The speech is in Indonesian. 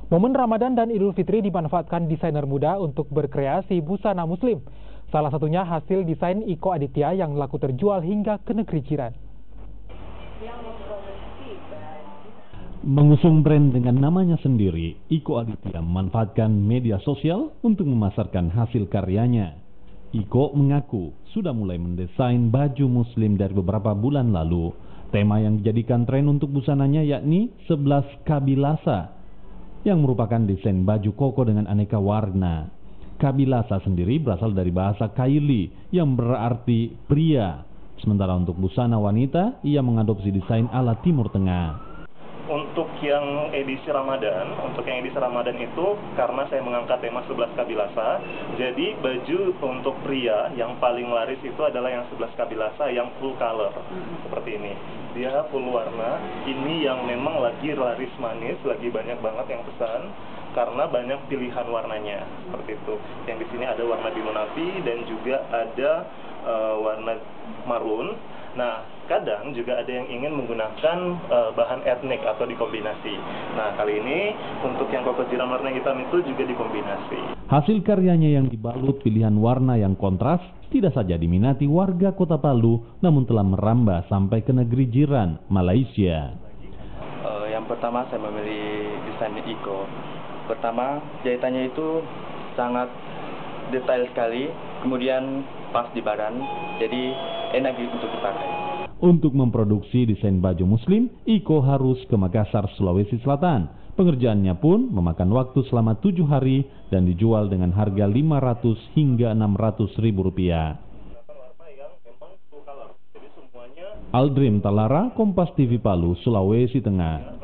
Momen Ramadan dan Idul Fitri dimanfaatkan desainer muda untuk berkreasi busana muslim. Salah satunya hasil desain Iko Aditya yang laku terjual hingga ke negeri jiran. Mengusung brand dengan namanya sendiri, Iko Aditya memanfaatkan media sosial untuk memasarkan hasil karyanya. Iko mengaku sudah mulai mendesain baju muslim dari beberapa bulan lalu. Tema yang dijadikan tren untuk busananya yakni 11 Kabilasa, yang merupakan desain baju koko dengan aneka warna. Kabilasa sendiri berasal dari bahasa Kaili yang berarti pria. Sementara untuk busana wanita, ia mengadopsi desain ala Timur Tengah. Untuk yang edisi Ramadan itu karena saya mengangkat tema 11 Kabilasa, jadi baju untuk pria yang paling laris itu adalah yang 11 Kabilasa yang full color, seperti ini. Dia full warna, ini yang memang lagi laris manis, lagi banyak banget yang pesan, karena banyak pilihan warnanya, seperti itu. Yang di sini ada warna biru napi dan juga ada warna marun. Nah, kadang juga ada yang ingin menggunakan bahan etnik atau dikombinasi. Nah, kali ini untuk yang koko jiran warna hitam itu juga dikombinasi. Hasil karyanya yang dibalut pilihan warna yang kontras tidak saja diminati warga Kota Palu, namun telah merambah sampai ke negeri jiran, Malaysia. Yang pertama saya memilih desain Iko. Pertama, jahitannya itu sangat detail sekali, kemudian pas di badan, jadi enak untuk dipakai. Untuk memproduksi desain baju muslim, Iko harus ke Makassar, Sulawesi Selatan. Pengerjaannya pun memakan waktu selama 7 hari dan dijual dengan harga 500 hingga 600 ribu rupiah. Aldrim Talara, Kompas TV Palu, Sulawesi Tengah.